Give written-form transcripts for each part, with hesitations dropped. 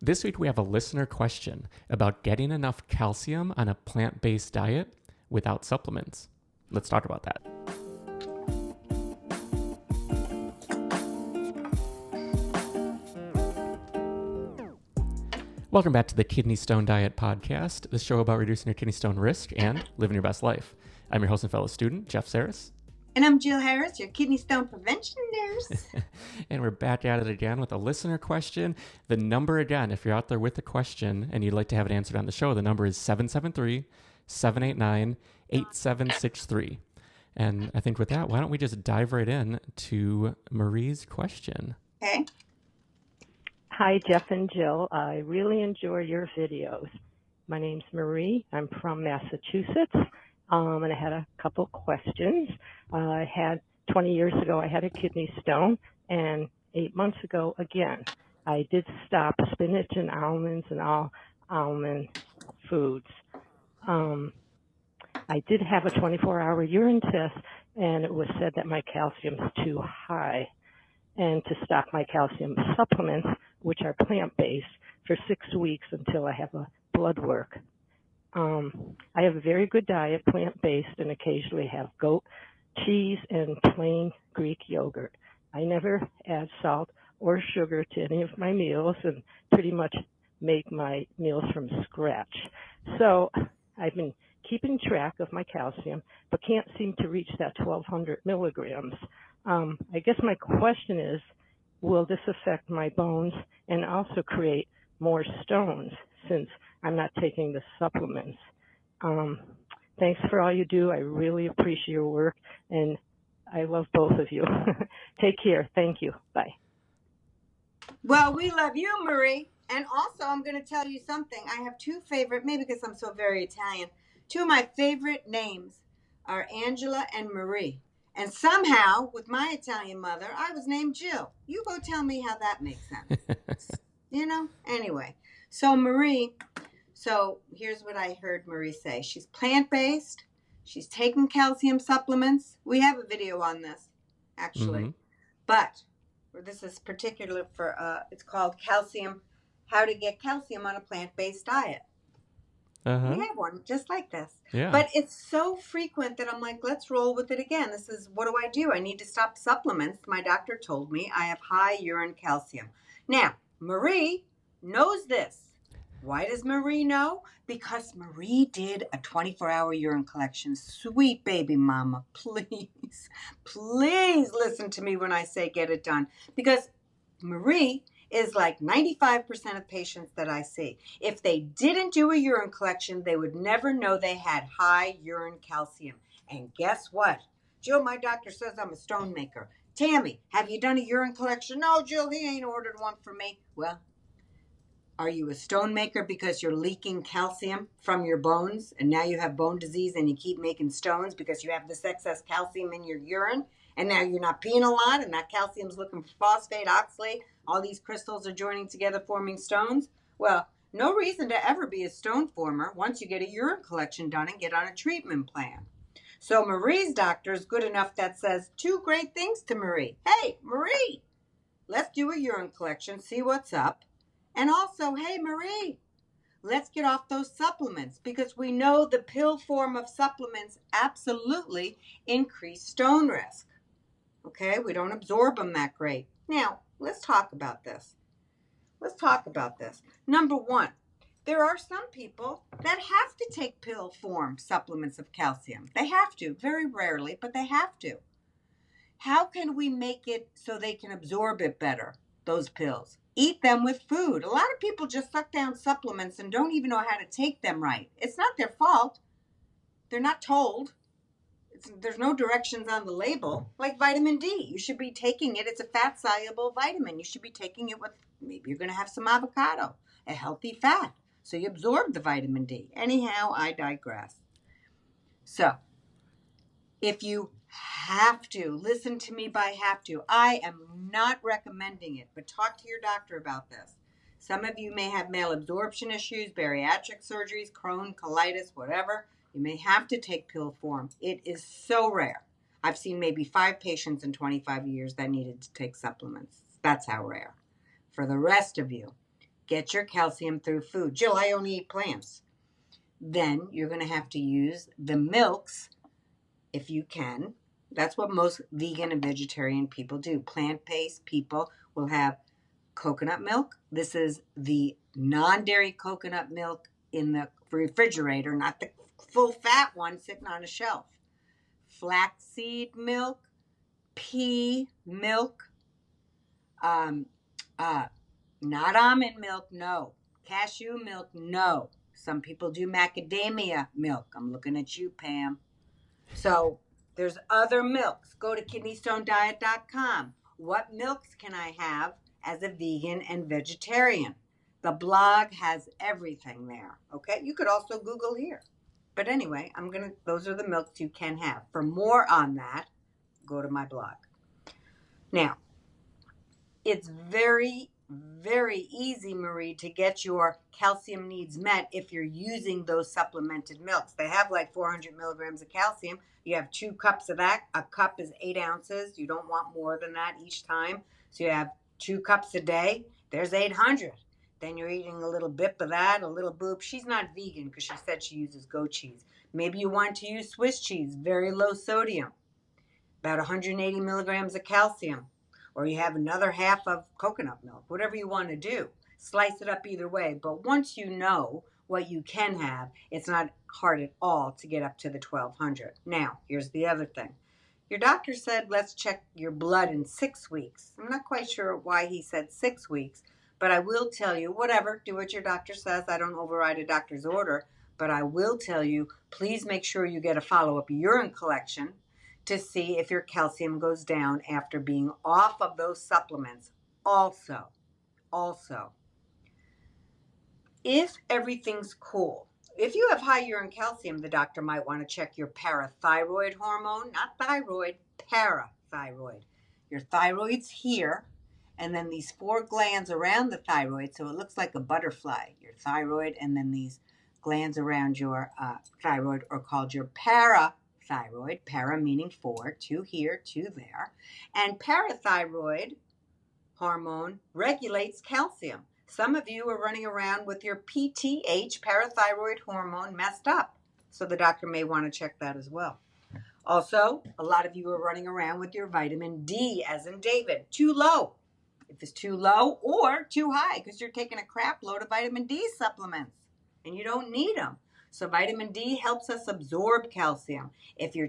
This week we have a listener question about getting enough calcium on a plant-based diet without supplements. Let's talk about that. Welcome back to the Kidney Stone Diet Podcast, the show about reducing your kidney stone risk and living your best life. I'm your host and fellow student, Jeff Saris. And I'm Jill Harris, your kidney stone prevention nurse. And we're back at it again with a listener question. The number again, if you're out there with a question and you'd like to have it answered on the show, the number is 773-789-8763. And I think with that, why don't we just dive right in to Marie's question? Okay. Hi, Jeff and Jill. I really enjoy your videos. My name's Marie. I'm from Massachusetts, and I had a couple questions. 20 years ago, I had a kidney stone, and 8 months ago, again. I did stop spinach and almonds and all almond foods. I did have a 24-hour urine test, and it was said that my calcium's too high, and to stop my calcium supplements, which are plant-based, for 6 weeks until I have a blood work. I have a very good diet, plant-based, and occasionally have goat cheese and plain Greek yogurt. I never add salt or sugar to any of my meals and pretty much make my meals from scratch. So I've been keeping track of my calcium, but can't seem to reach that 1,200 milligrams. I guess my question is, will this affect my bones and also create more stones since I'm not taking the supplements? Thanks for all you do. I really appreciate your work, and I love both of you. Take care. Thank you. Bye. Well, we love you, Marie. And also, I'm going to tell you something. I have two favorite, maybe because I'm so very Italian, two of my favorite names are Angela and Marie. And somehow, with my Italian mother, I was named Jill. You go tell me how that makes sense. Anyway. So Marie, here's what I heard Marie say. She's plant-based. She's taking calcium supplements. We have a video on this, actually. Mm-hmm. But this is particular for, it's called Calcium, How to Get Calcium on a Plant-Based Diet. We have one just like this. Yeah. But it's so frequent that I'm like, let's roll with it again. This is, what do? I need to stop supplements. My doctor told me I have high urine calcium. Now, Marie knows this. Why does Marie know? Because Marie did a 24-hour urine collection. Sweet baby mama, please listen to me when I say get it done. Because Marie is like 95% of patients that I see. If they didn't do a urine collection, they would never know they had high urine calcium. And guess what? Jill, my doctor says I'm a stone maker. Tammy, have you done a urine collection? No, Jill, he ain't ordered one for me. Well, are you a stone maker because you're leaking calcium from your bones and now you have bone disease and you keep making stones because you have this excess calcium in your urine and now you're not peeing a lot and that calcium's looking for phosphate, oxalate, all these crystals are joining together forming stones? Well, no reason to ever be a stone former once you get a urine collection done and get on a treatment plan. So Marie's doctor is good enough that says two great things to Marie. Hey, Marie, let's do a urine collection, see what's up. And also, hey, Marie, let's get off those supplements because we know the pill form of supplements absolutely increase stone risk. Okay, we don't absorb them that great. Now, let's talk about this. Number one, there are some people that have to take pill form supplements of calcium. They have to, very rarely, but they have to. How can we make it so they can absorb it better, those pills? Eat them with food. A lot of people just suck down supplements and don't even know how to take them right. It's not their fault. They're not told. There's no directions on the label. Like vitamin D, you should be taking it. It's a fat-soluble vitamin. You should be taking it with, maybe you're going to have some avocado, a healthy fat. So you absorb the vitamin D. Anyhow, I digress. So, if you have to, listen to me by have to. I am not recommending it, but talk to your doctor about this. Some of you may have malabsorption issues, bariatric surgeries, Crohn, colitis, whatever. You may have to take pill form. It is so rare. I've seen maybe 5 patients in 25 years that needed to take supplements. That's how rare. For the rest of you, Get your calcium through food. Jill, I only eat plants. Then you're going to have to use the milks if you can. That's what most vegan and vegetarian people do. Plant-based people will have coconut milk. This is the non-dairy coconut milk in the refrigerator, not the full fat one sitting on a shelf. Flaxseed milk, pea milk, not almond milk, no. Cashew milk, no. Some people do macadamia milk. I'm looking at you, Pam. So there's other milks. Go to kidneystonediet.com. What milks can I have as a vegan and vegetarian? The blog has everything there. Okay, you could also Google here. But anyway, those are the milks you can have. For more on that, go to my blog. Now, it's very, very easy, Marie, to get your calcium needs met if you're using those supplemented milks. They have like 400 milligrams of calcium. You have 2 cups of that. A cup is 8 ounces. You don't want more than that each time. So you have 2 cups a day. There's 800. Then you're eating a little bit of that, a little boob. She's not vegan because she said she uses goat cheese. Maybe you want to use Swiss cheese, very low sodium, about 180 milligrams of calcium. Or you have another half of coconut milk, whatever you want to do. Slice it up either way. But once you know what you can have, it's not hard at all to get up to the 1200. Now, here's the other thing. Your doctor said, let's check your blood in 6 weeks. I'm not quite sure why he said 6 weeks, but I will tell you, whatever, do what your doctor says. I don't override a doctor's order, but I will tell you, please make sure you get a follow-up urine collection to see if your calcium goes down after being off of those supplements. Also, if everything's cool, if you have high urine calcium, the doctor might want to check your parathyroid hormone, not thyroid, parathyroid. Your thyroid's here, and then these 4 glands around the thyroid, so it looks like a butterfly. Your thyroid, and then these glands around your thyroid are called your parathyroid. Para meaning 4, 2 here, 2 there. And parathyroid hormone regulates calcium. Some of you are running around with your PTH, parathyroid hormone, messed up. So the doctor may want to check that as well. Also, a lot of you are running around with your vitamin D, as in David, too low. If it's too low or too high, because you're taking a crap load of vitamin D supplements and you don't need them. So vitamin D helps us absorb calcium. If you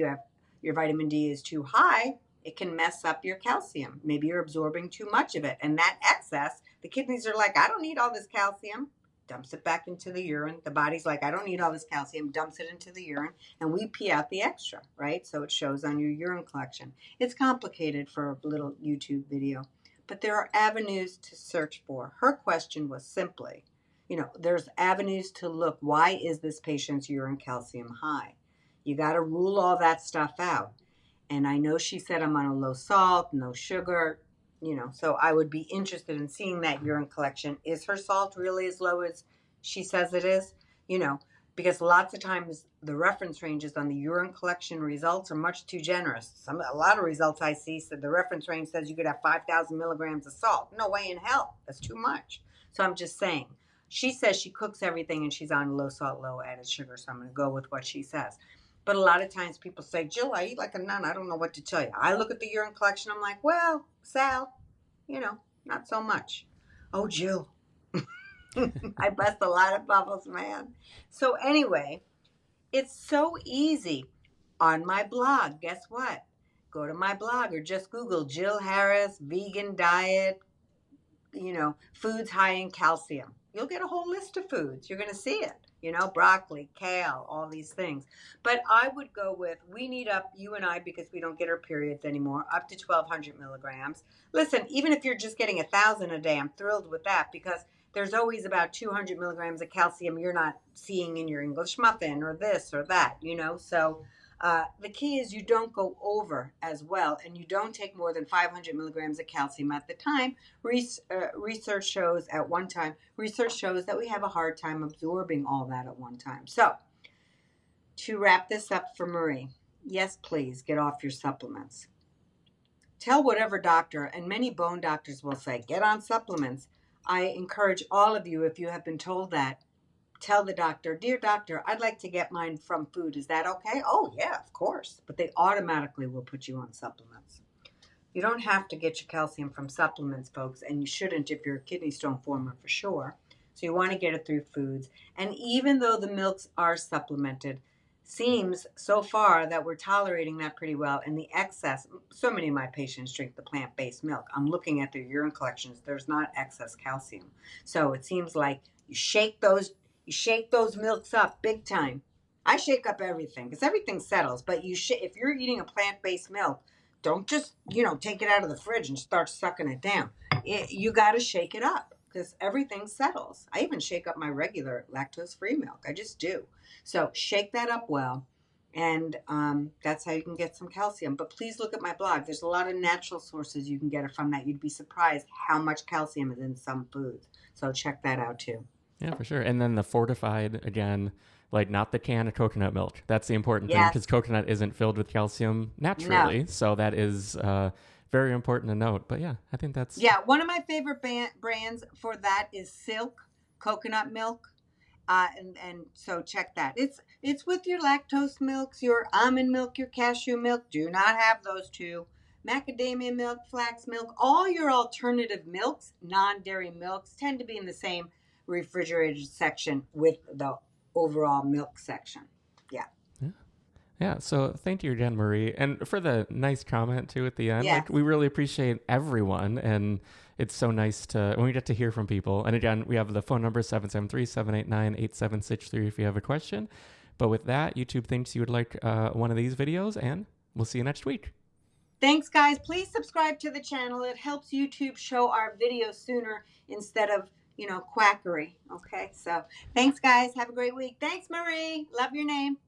have your vitamin D is too high, it can mess up your calcium. Maybe you're absorbing too much of it. And that excess, the kidneys are like, I don't need all this calcium. Dumps it back into the urine. The body's like, I don't need all this calcium. Dumps it into the urine. And we pee out the extra, right? So it shows on your urine collection. It's complicated for a little YouTube video. But there are avenues to search for. Her question was simply, there's avenues to look. Why is this patient's urine calcium high? You got to rule all that stuff out. And I know she said I'm on a low salt, no sugar, so I would be interested in seeing that urine collection. Is her salt really as low as she says it is? Because lots of times the reference ranges on the urine collection results are much too generous. A lot of results I see said the reference range says you could have 5,000 milligrams of salt. No way in hell. That's too much. So I'm just saying. She says she cooks everything and she's on low salt, low added sugar. So I'm going to go with what she says. But a lot of times people say, Jill, I eat like a nun. I don't know what to tell you. I look at the urine collection. I'm like, well, Sal, not so much. Oh, Jill. I bust a lot of bubbles, man. So anyway, it's so easy. On my blog, guess what? Go to my blog or just Google Jill Harris, vegan diet, foods high in calcium. You'll get a whole list of foods. You're going to see it. Broccoli, kale, all these things. But I would go with, we need up, you and I, because we don't get our periods anymore, up to 1,200 milligrams. Listen, even if you're just getting 1,000 a day, I'm thrilled with that because there's always about 200 milligrams of calcium you're not seeing in your English muffin or this or that, So the key is you don't go over as well, and you don't take more than 500 milligrams of calcium at the time. Research shows that we have a hard time absorbing all that at one time. So to wrap this up for Marie, yes, please get off your supplements. Tell whatever doctor, and many bone doctors will say, get on supplements. I encourage all of you, if you have been told that, tell the doctor, dear doctor, I'd like to get mine from food. Is that okay? Oh, yeah, of course. But they automatically will put you on supplements. You don't have to get your calcium from supplements, folks, and you shouldn't if you're a kidney stone former for sure. So you want to get it through foods. And even though the milks are supplemented, seems so far that we're tolerating that pretty well. And the excess, so many of my patients drink the plant-based milk. I'm looking at their urine collections. There's not excess calcium. So it seems like you shake those milks up big time. I shake up everything because everything settles. But if you're eating a plant-based milk, don't just, take it out of the fridge and start sucking it down. You got to shake it up because everything settles. I even shake up my regular lactose-free milk. I just do. So shake that up well, and that's how you can get some calcium. But please look at my blog. There's a lot of natural sources you can get it from that. You'd be surprised how much calcium is in some foods. So check that out too. Yeah, for sure. And then the fortified, again, like not the can of coconut milk. That's the important thing Yes. because coconut isn't filled with calcium naturally. No. So that is very important to note. But yeah, I think that's... Yeah, one of my favorite brands for that is Silk coconut milk. And so check that. It's with your lactose milks, your almond milk, your cashew milk. Do not have those two. Macadamia milk, flax milk, all your alternative milks, non-dairy milks, tend to be in the same refrigerated section with the overall milk section. Yeah. Yeah, so thank you again, Marie. And for the nice comment, too, at the end. Yeah. Like, we really appreciate everyone, and it's so nice when we get to hear from people. And again, we have the phone number, 773-789-8763 if you have a question. But with that, YouTube thinks you would like one of these videos, and we'll see you next week. Thanks, guys. Please subscribe to the channel. It helps YouTube show our videos sooner instead of, quackery. Okay, so thanks, guys. Have a great week. Thanks, Marie. Love your name.